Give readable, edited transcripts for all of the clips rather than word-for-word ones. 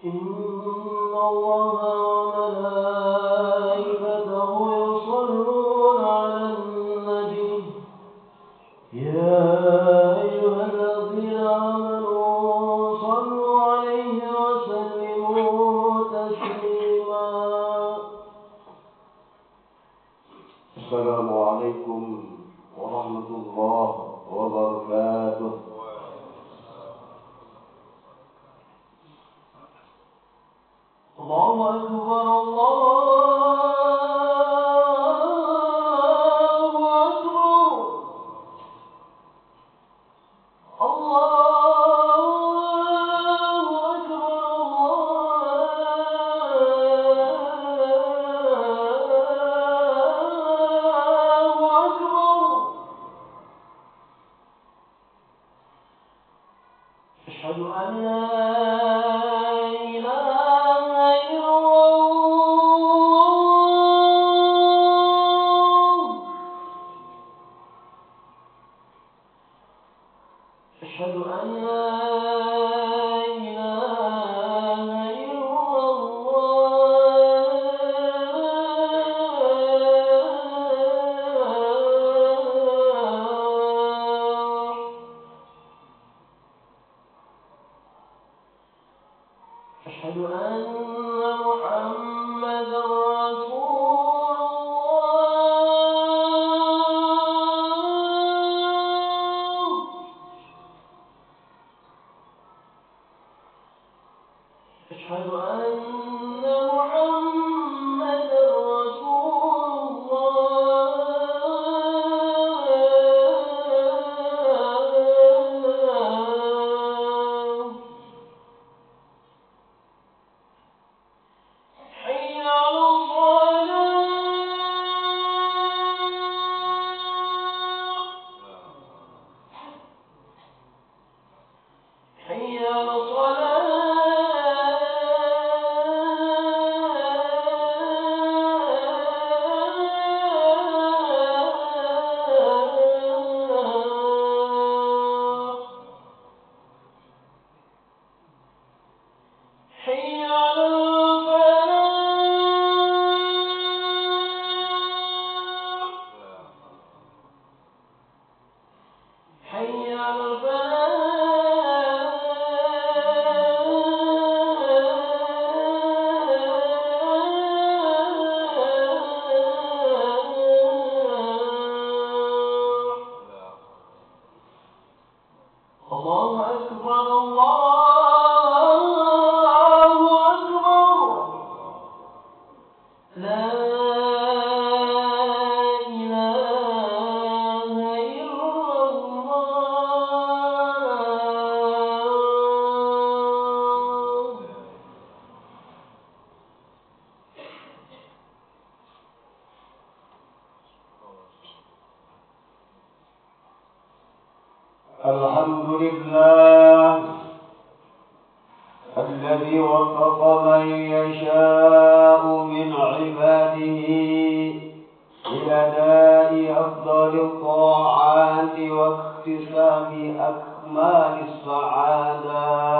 إن الله وملائكته يصلون على النبي يا أيها الذين آمنوا صلوا عليه وسلموا تسليما. السلام عليكم ورحمة الله وبركاته. الله أكبر الله أكبر الله أكبر الله أكبر. أشهد أن لا أشهد أن لا إله إلا الله. أشهد أن محمدا رسول الله. أشهد أن محمدا رسول الله. حي على الصلاة. حي على الصلاة. حي على الفلاح. حي على الفلاح. الله أكبر الله أكبر. لا إله إلا الله. الحمد لله الذي وفق من يشاء من عباده إلى أداء أفضل الطاعات واكتساب أكمال السعادات.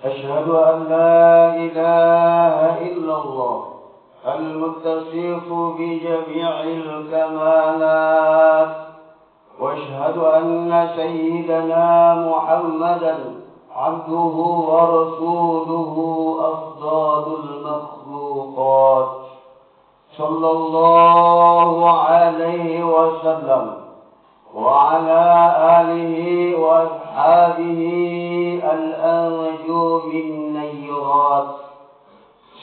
أشهد أن لا إله إلا الله المتصف بجميع الكمالات، واشهد أن سيدنا محمدا عبده ورسوله أفضل المخلوقات صلى الله عليه وسلم وعلى آله وأصحابه الأنجوم النيرات،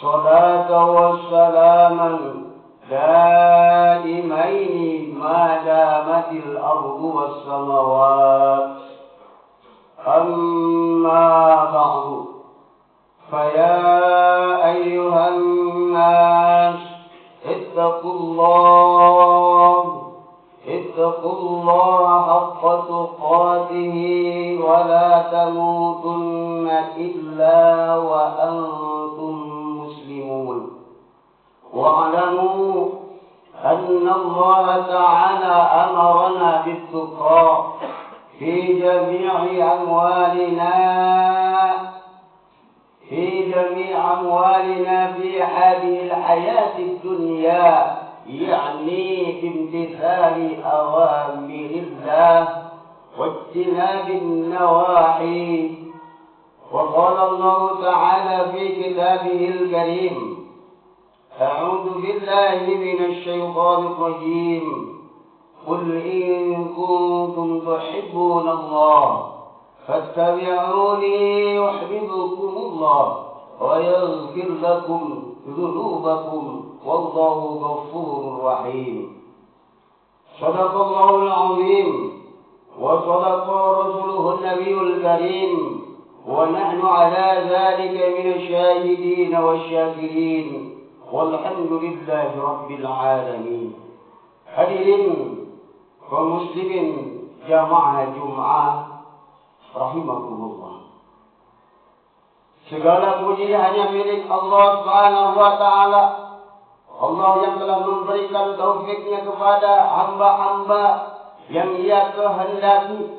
صلاة وسلاما دائمين ما دامت الأرض والسماوات. أما بعد، فيا أيها الناس اتقوا الله حق تقاته ولا تموتن إلا وأنتم مسلمون. واعلموا أن الله تعالى أمرنا بالتقى في جميع أموالنا جميع أموالنا في هذه الحياة الدنيا، يعني بامتثال أوامر الله واجتناب النواحي. وقال الله تعالى في كتابه الكريم: أعوذ بالله من الشيطان الرجيم، قل إن كنتم تحبون الله فاتبعوني يحببكم الله ويغفر لكم ذنوبكم والله غفور رحيم. صدق الله العظيم وصدق رسوله النبي الكريم، ونحن على ذلك من الشاهدين والشاكرين، والحمد لله رب العالمين. Hadirin kaum muslimin jamaah Jumat rahimakumullah. Segala puji hanya milik Allah Subhanahu wa taala. Allah yang telah memberikan taufiknya kepada hamba-hamba yang Ia kehendaki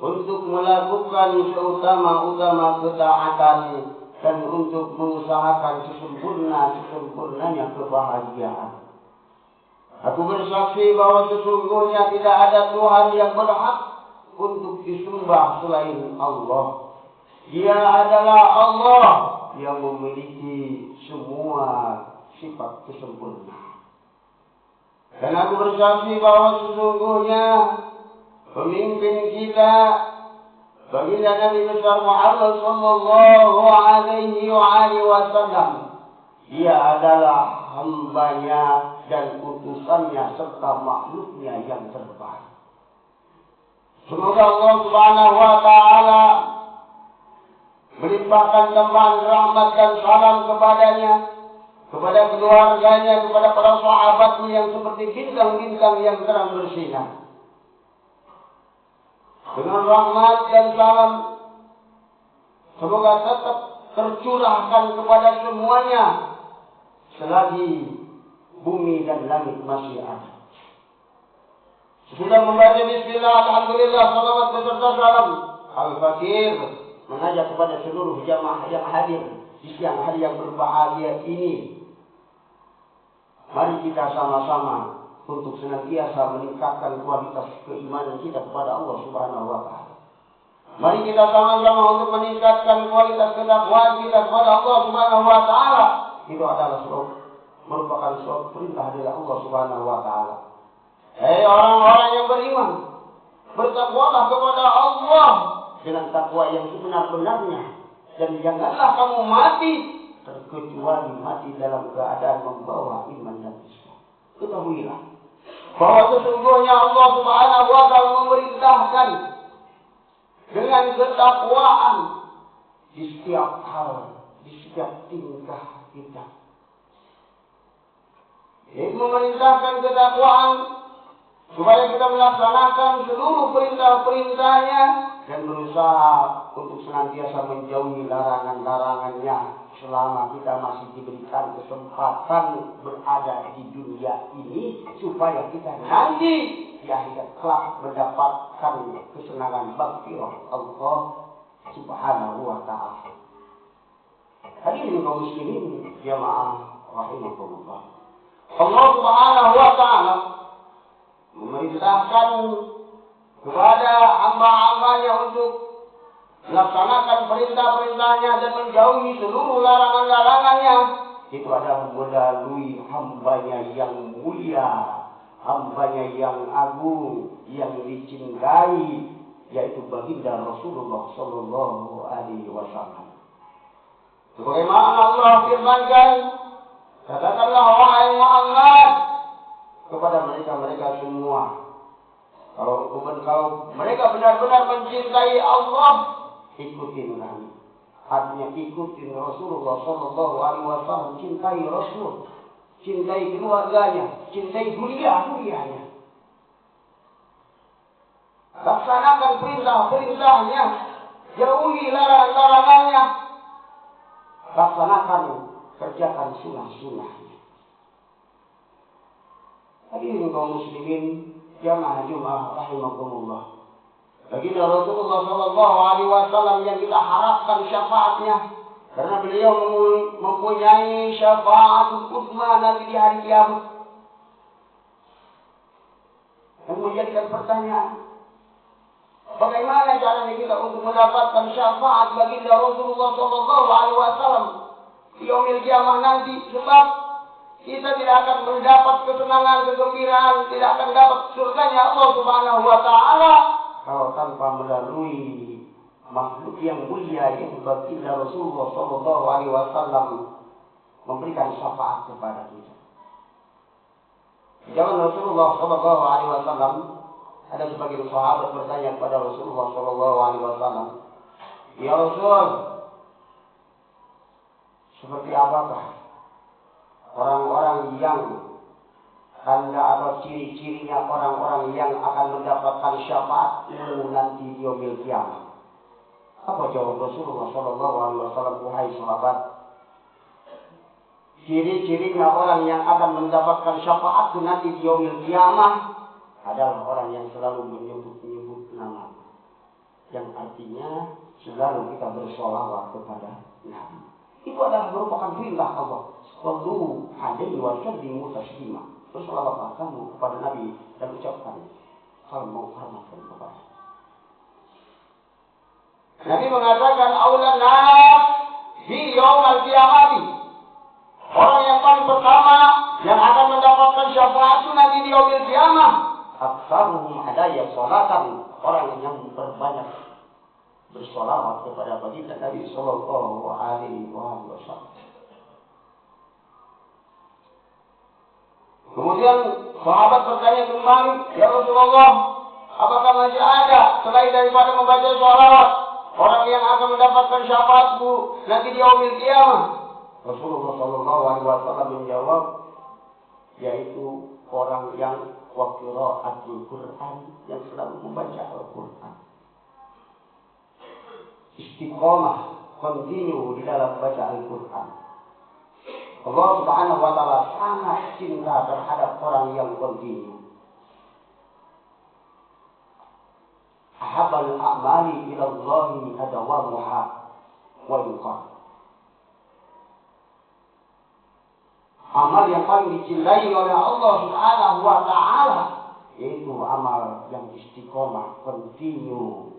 untuk melakukan seutama-utama ketaatan dan untuk mengusahakan sesempurnanya kebahagiaan. Aku bersaksi bahwa sesungguhnya tidak ada Tuhan yang berhak untuk disembah selain Allah. Dia adalah Allah yang memiliki semua sifat kesempurnaan. Dan aku bersaksi bahwa sesungguhnya pemimpin kita, baginda Nabi besar Muhammad sallallahu alaihi wasallam, dia adalah hambanya dan utusannya serta makhluknya yang terbaik. Semoga Allah Subhanahu wa taala melimpahkan tambahan rahmat dan salam kepadanya, kepada keluarganya, kepada para sahabatnya yang seperti bintang-bintang yang terang bersinar. Dengan rahmat dan salam semoga tetap tercurahkan kepada semuanya selagi bumi dan langit masih ada. Sudah membaca bismillah, alhamdulillah, salawat beserta salam. Al-Fakir mengajak kepada seluruh jamaah yang hadir di siang hari yang berbahagia ini. Mari kita sama-sama untuk senantiasa meningkatkan kualitas keimanan kita kepada Allah Subhanahu wa taala. Mari kita sama-sama untuk meningkatkan kualitas ketakwaan kita kepada Allah Subhanahu wa taala. Itu adalah merupakan suatu perintah dari Allah Subhanahu wa taala. Hei orang-orang yang beriman, bertakwalah kepada Allah dengan takwa yang sebenar-benarnya, dan janganlah kamu mati terkecuali mati dalam keadaan membawa iman dan Islam. Ketahuilah bahwa sesungguhnya Allah Subhanahu wa taala memerintahkan dengan ketakwaan di setiap hal, di setiap tingkah kita. Ia memerintahkan ketakwaan supaya kita melaksanakan seluruh perintah-perintahnya dan berusaha untuk senantiasa menjauhi larangan-larangannya selama kita masih diberikan kesempatan berada di dunia ini, supaya kita nanti di akhirat kelak mendapatkan kesenangan maghfirah Allah Subhanahu wa taala. Hadirin kaum muslimin jamaah rahimakumullah. Allah Subhanahu wa taala memerintahkan kepada hamba-hambanya untuk melaksanakan perintah-perintahnya dan menjauhi seluruh larangan-larangannya. Itu adalah melalui hambanya yang mulia, hambanya yang agung, yang dicintai, yaitu baginda Rasulullah sallallahu alaihi wasallam. Sebagaimana Allah firmankan, katakanlah wahai Muhammad kepada mereka semua, kalau mereka benar-benar mencintai Allah, ikutin kami. Artinya ikutin Rasulullah sallallahu alaihi wasallam, cintai Rasul, cintai keluarganya, cintai dunia-dunianya. Laksanakan perintah-perintahnya, jauhi larangan-larangannya. Laksanakan, kerjakan sunnah-sunnahnya. Hadirin kaum muslimin jamaah Jumat rahimakumullah. Baginda Rasulullah sallallahu alaihi wasallam yang kita harapkan syafaatnya, Karena beliau mempunyai syafaatul uzma nanti di hari kiamat. Yang menjadikan pertanyaan, bagaimana caranya kita untuk mendapatkan syafaat baginda Rasulullah SAW di yaumil kiamah nanti? Sebab kita tidak akan mendapat kesenangan, kegembiraan, tidak akan dapat surganya Allah Subhanahu wa Ta'ala kalau tanpa melalui makhluk yang mulia yang baginda Rasulullah SAW memberikan syafaat kepada kita. Di zaman Rasulullah SAW ada sebagian sahabat bertanya kepada Rasulullah SAW, "Ya Rasul, seperti apakah orang-orang yang tanda atau ciri-cirinya orang-orang yang akan mendapatkan syafaat-Mu nanti di yaumil kiamat?" Apa jawab Rasulullah SAW? "Wahai sahabat, ciri-cirinya orang yang akan mendapatkan syafaat nanti di yaumil kiamah adalah orang yang selalu menyebut nama, yang artinya selalu kita bersolawat kepada Nabi." Itu adalah merupakan perintah Allah. Sallu alaihi wa sallimu taslima. Bersolawatlah kamu kepada Nabi dan ucapkan salam hormat kepada. Nabi mengatakan aulan nas di yaumil qiyamati. Orang yang paling pertama yang akan mendapatkan syafaat nanti di yaumil qiyamah, aktsaruhum adaya sholatan, orang yang berbanyak bersolawat kepada baginda Nabi sallallahu alaihi wasallam. Kemudian sahabat bertanya kembali, "Ya Rasulullah, apakah masih ada selain daripada membaca sholawat orang yang akan mendapatkan syafaat-Mu nanti di yaumil qiyamah?" Rasulullah sallallahu alaihi wasallam menjawab, yaitu orang yang wa qiraatul Quran, yang selalu membaca Al-Quran. Istiqomah, continue di dalam baca Al-Quran. Allah Subhanahu wa Ta'ala sangat cinta terhadap orang yang continue. Ahabbal a'mali ila Allahi adawamuha wa yuqal. Amal yang paling dicintai oleh Allah Subhanahu wa Ta'ala yaitu amal yang istiqomah, continue,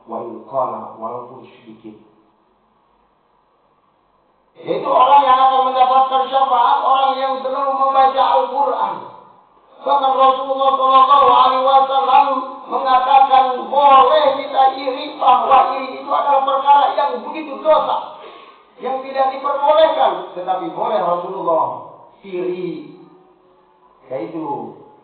wa yuqal, walaupun sedikit. Itu orang yang akan mendapatkan syafaat, orang yang selalu membaca Al-Quran. Bahkan Rasulullah SAW mengatakan boleh kita iri, bahwa iri itu adalah perkara yang begitu dosa, yang tidak diperbolehkan. Tetapi boleh Rasulullah iri, yaitu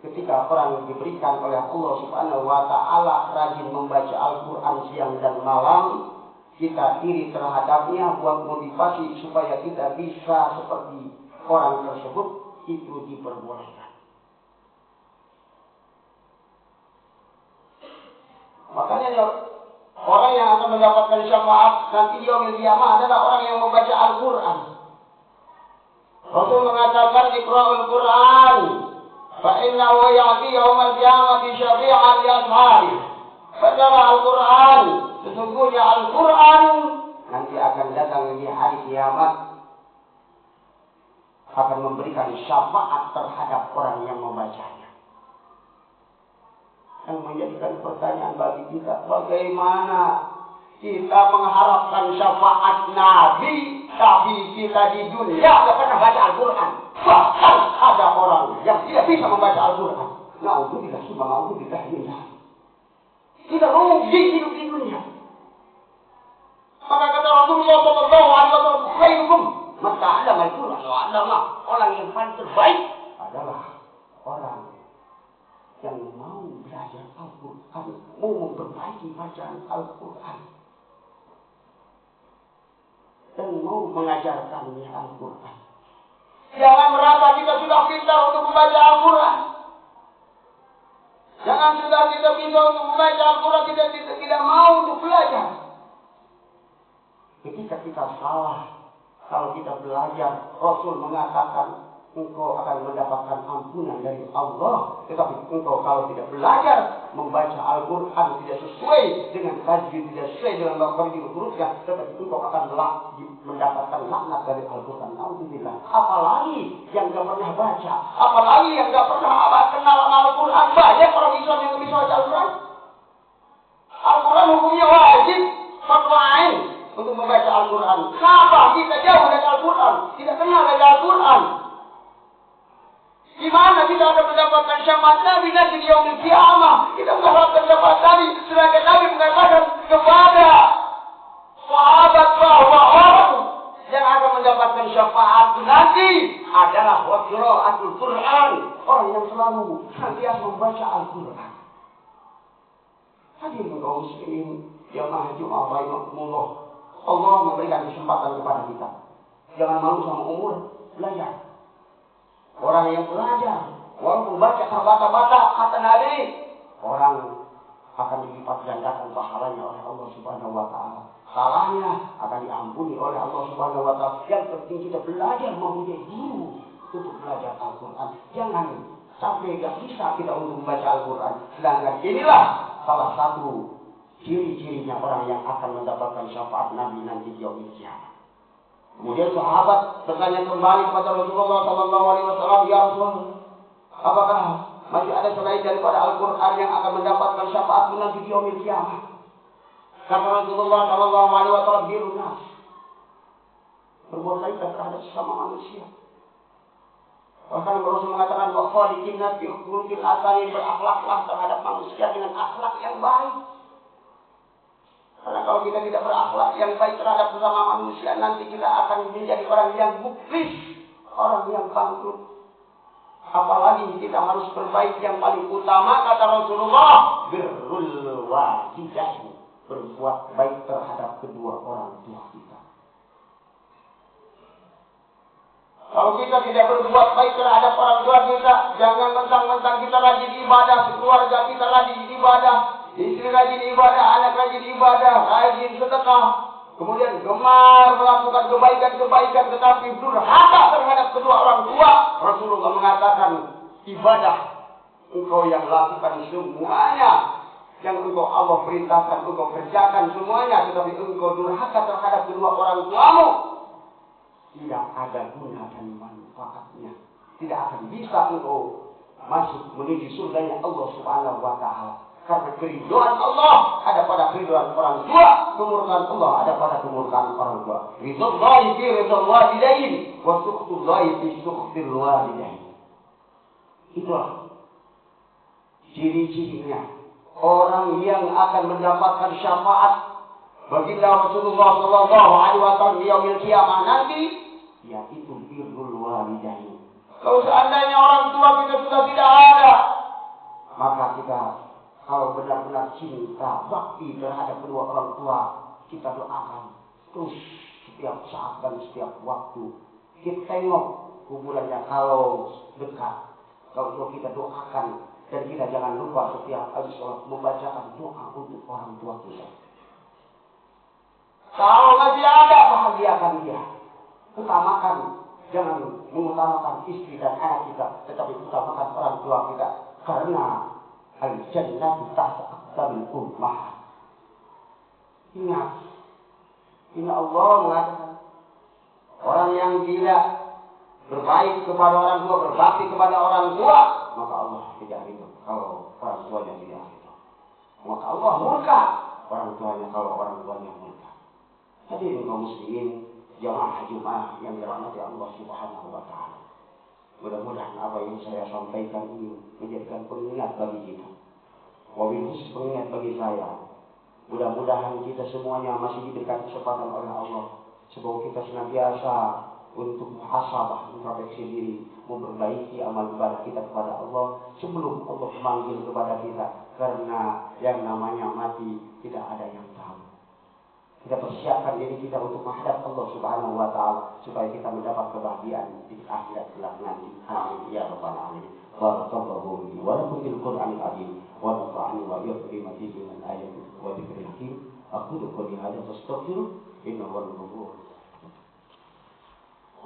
ketika orang diberikan oleh Allah Subhanahu wa Ta'ala rajin membaca Al-Quran siang dan malam, kita iri terhadapnya buat motivasi supaya kita bisa seperti orang tersebut, itu diperbolehkan. Makanya orang yang akan mendapatkan syafaat nanti di yaumil qiyamah adalah orang yang membaca Al-Quran. Rasul mengatakan iqra'ul Quran fa innahu ya'ti yaumal qiyamati syafi'an li ashabi. Bacalah Al-Quran, sesungguhnya Al-Quran nanti akan datang di hari kiamat, akan memberikan syafaat terhadap orang yang membacanya. Yang menjadikan pertanyaan bagi kita, bagaimana kita mengharapkan syafaat Nabi, tapi kita di dunia tidak pernah baca Al-Quran. Bahkan ada orang yang tidak bisa membaca Al-Quran. Na'udzubillah, subhanallah, minna. Kita rugi hidup di dunia. Maka kata Rasulullah SAW, khairukum man ta'allama al-Quran wa 'allama. Orang yang paling terbaik adalah orang yang mau belajar Al-Quran, mau memperbaiki bacaan Al-Quran, dan mau mengajarkannya Al-Quran. Jangan merasa kita sudah pintar untuk membaca Al-Quran. Jangan sudah kita bisa untuk membaca Al-Quran, kita tidak mau untuk belajar. Ketika kita salah, kalau kita belajar, Rasul mengatakan engkau akan mendapatkan ampunan dari Allah. Tetapi engkau kalau tidak belajar, membaca Al-Quran tidak sesuai dengan tajwid, tidak sesuai dengan makhraj hurufnya, tetapi engkau akan mendapatkan laknat dari Al-Quran. Alhamdulillah. Apalagi yang gak pernah baca, apalagi yang gak pernah kenal sama Al-Quran. Banyak orang Islam yang bisa baca Al-Quran. Al-Quran hukumnya wajib, fardu ain untuk membaca Al-Quran. Kenapa kita jauh dari Al-Quran, tidak kenal dari Al-Quran? Gimana kita akan mendapatkan syafaat Nabi nanti di yaumil qiyamah? Kita mendapatkan syafaat Nabi sedangkan Nabi mengatakan kepada sahabat bahwa orang yang akan mendapatkan syafaat nanti adalah qiraatul Quran, orang yang selalu senantiasa membaca Al-Quran. Hadirin kaum muslimin yang Jumat rahimakumullah, Allah memberikan kesempatan kepada kita. Jangan malu sama umur, belajar. Orang yang belajar, walaupun baca terbata-bata kata Nabi, orang akan dilipat gandakan pahalanya oleh Allah Subhanahu wa taala. Salahnya akan diampuni oleh Allah Subhanahu wa taala. Yang penting kita belajar mempunyai guru untuk belajar Al-Quran. Jangan sampai gak bisa kita untuk membaca Al-Quran. Sedangkan inilah salah satu ciri-cirinya orang yang akan mendapatkan syafaat Nabi nanti di yaumil qiyamah. Kemudian sahabat bertanya kembali kepada Rasulullah SAW, ya Rasulullah, apakah masih ada selain daripada Al-Quran yang akan mendapatkan syafaatmu nanti di yaumil qiyamah? Kata Rasulullah SAW, birrun nas, berbuat baik terhadap sesama manusia. Bahkan Rasul mengatakan, wa khaliqin nas bi khuluqin hasanin, berakhlaklah terhadap manusia dengan akhlak yang baik. Karena kalau kita tidak berakhlak yang baik terhadap sesama manusia, nanti kita akan menjadi orang yang muflis, orang yang bangkrut. Apalagi kita harus berbaik yang paling utama, kata Rasulullah, birrul walidain, berbuat baik terhadap kedua orang tua kita. Kalau kita tidak berbuat baik terhadap orang tua kita, jangan mentang-mentang kita rajin ibadah, keluarga kita rajin ibadah, istri rajin ibadah, anak rajin ibadah, rajin sedekah, kemudian gemar melakukan kebaikan-kebaikan, tetapi durhaka terhadap kedua orang tua. Rasulullah mengatakan, ibadah engkau yang lakukan semuanya, yang engkau Allah perintahkan engkau kerjakan semuanya, tetapi engkau durhaka terhadap kedua orang tuamu, tidak ada guna dan manfaatnya. Tidak akan bisa engkau masuk menuju surganya Allah Subhanahu wa taala. Karena keridhaan Allah ada pada keridhaan orang tua, kemurkaan Allah ada pada kemurkaan orang tua. Ridhallahi fi ridhal walidain wa sukhtullahi fi sukhtil walidain. Itulah ciri-cirinya orang yang akan mendapatkan syafaat baginda Rasulullah sallallahu alaihi wasallam di yaumil qiyamah nanti, yaitu birrul walidain. Kalau seandainya orang tua kita sudah tidak ada, maka kita kalau benar-benar cinta, bakti terhadap kedua orang tua, kita doakan terus setiap saat dan setiap waktu. Kita tengok kuburannya kalau dekat, kalau kita doakan, dan kita jangan lupa setiap habis sholat membacakan doa untuk orang tua kita. Kalau masih ada, bahagiakan dia. Utamakan, jangan mengutamakan istri dan anak kita, tetapi utamakan orang tua kita, karena al-jannatu tahta aqdamil ummah. Ingat, ini Allah mengatakan, orang yang tidak berbaik kepada orang tua, berbakti kepada orang tua, maka Allah tidak ridho kalau orang tuanya tidak ridho. Maka Allah murka orang tuanya kalau orang tuanya murka. Hadirin kaum muslimin, jamaah Jumat yang dirahmati Allah Subhanahu wa taala. Mudah-mudahan apa yang saya sampaikan ini menjadikan pengingat bagi kita. Wabil khusus pengingat bagi saya. Mudah-mudahan kita semuanya masih diberikan kesempatan oleh Allah. Semoga kita senantiasa untuk muhasabah, introspeksi diri, memperbaiki amal ibadah kita kepada Allah sebelum Allah memanggil kepada kita. Karena yang namanya mati tidak ada yang tahu. Kita persiapkan diri kita untuk menghadap Allah Subhanahu wa taala supaya kita mendapat kebahagiaan di akhirat kelak nanti. Amin ya rabbal alamin. Barakallahu li wa lakum bil Qur'anil azim wa nafa'ani wa iyyakum bima fihi min ayatin wa dzikril hakim. Aqulu qawli hadza fastaghfiru innahu huwal ghafurur rahim.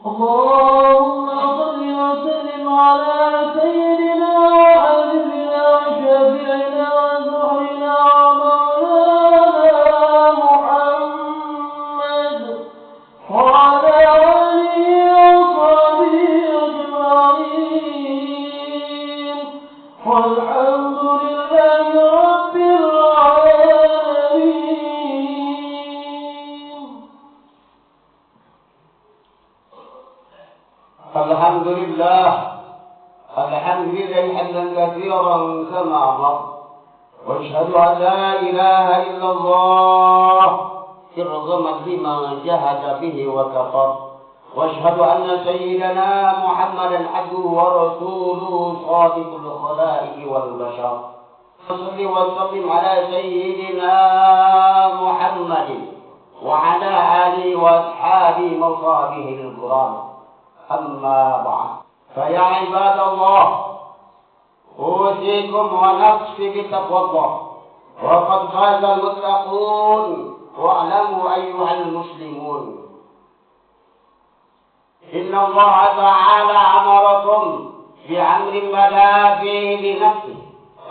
اللهم صل وسلم على سيدنا وحبيبنا وشفيعنا الحمد لله حمدا كثيرا كما أمر، واشهد أن لا إله إلا الله إرغما لمن جهد به وكفر، واشهد أن سيدنا محمدا عبده ورسوله صادق الخلائق والبشر. صل وسلم على سيدنا محمد وعلى آله وأصحابه وصحبه الكرام. أما بعد، فيا عباد الله، أوصيكم ونفسي بتقوى الله، وقد فاز المتقون. واعلموا أيها المسلمون إن الله تعالى أمركم بأمر بدا فيه بنفسه،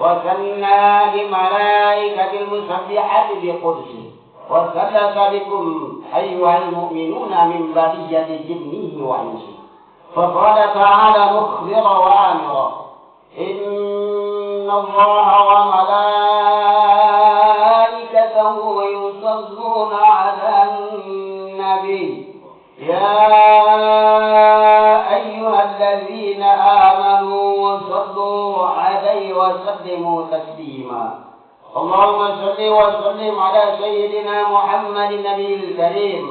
وثنى بملائكة المسبحة بقدسه، وثلث بكم أيها المؤمنون من بلية جنه وإنسه، فقال تعالى مخبرا وآمرا: إن الله وملائكته يصلون على النبي يا أيها الذين آمنوا صلوا عليه وسلموا تسليما. اللهم صل وسلم على سيدنا محمد النبي الكريم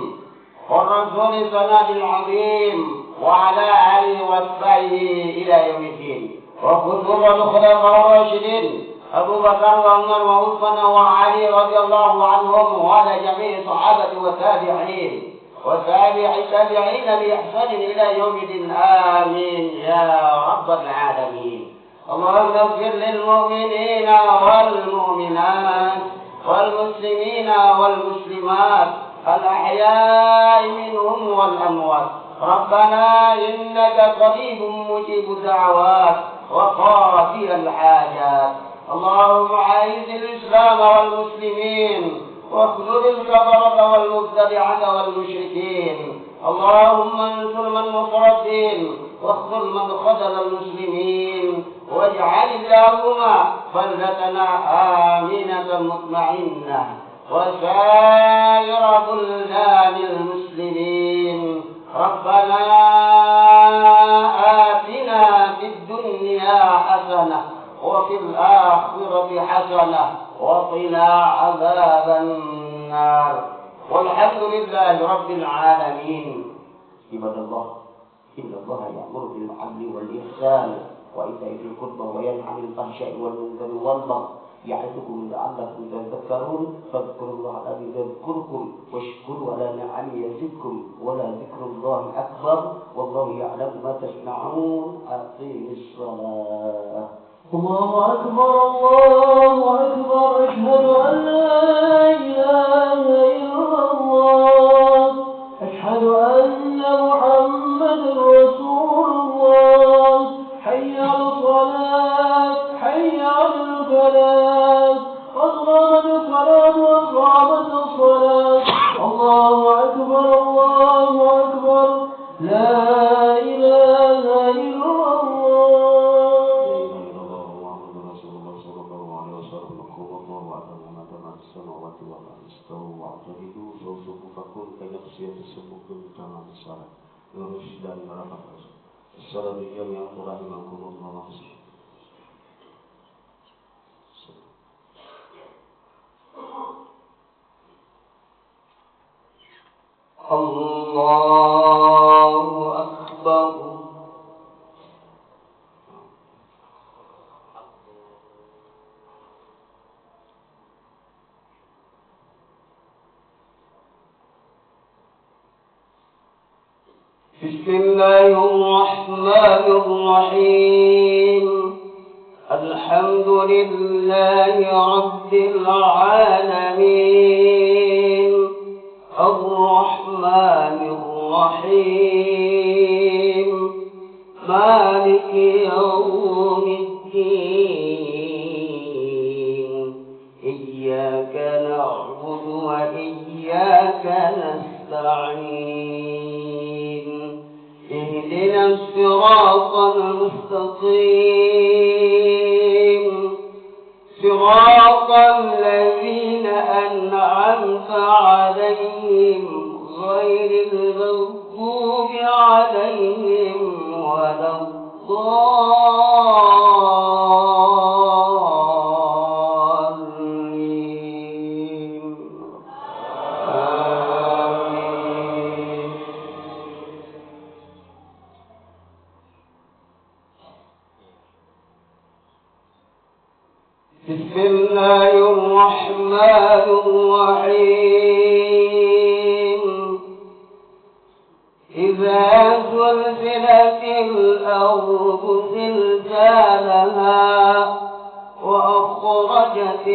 والرسول الصادق العظيم، وعلى آله وصحبه إلى يوم الدين. وخذوا الخلفاء الراشدين أبو بكر وعمر وعثمان وعلي رضي الله عنهم، وعلى جميع الصحابة والتابعين والتابعين بإحسان إلى يوم الدين. آمين يا رب العالمين. اللهم اغفر للمؤمنين والمؤمنات والمسلمين والمسلمات الأحياء منهم والأموات. ربنا إنك قريب مجيب الدعوات وقاضي الحاجات. اللهم أعز الإسلام والمسلمين، واخذل الكفرة والمبتدعة والمشركين. اللهم انصر من نصر الدين، واخذل من خذل المسلمين، واجعل اللهم بلدتنا آمنة مطمئنة وسائر بلدان المسلمين. ربنا آتنا في الدنيا حسنة وفي الآخرة حسنة وقنا عذاب النار. والحمد لله رب العالمين. عباد الله، إن الله يأمر بالعدل والإحسان وإيتاء ذي القربى وينهى عن الفحشاء والمنكر والبغي يعظكم لعلكم تذكرون. فاذكروا الله الذي يذكركم واشكروا على نعمه يزدكم ولذكر الله أكبر والله يعلم ما تصنعون. أقيموا الصلاة. الله أكبر الله أكبر. أشهد أن لا إله إلا الله. أشهد أن محمدا رسول الله. حي على الصلاة، حي على الفلاح، قد قامت الصلاة وقامت الصلاة. الله أكبر الله أكبر. لا إله إلا الله أكبر. بسم الله الرحمن الرحيم. الحمد لله رب العالمين، الرحمن الرحيم، مالك يوم الدين. إياك نعبد وإياك نستعين. اهدنا الصراط المستقيم، صراط الذين أنعمت عليهم غير المغضوب عليهم إذا زلزلت الأرض زلزالها وأخرجت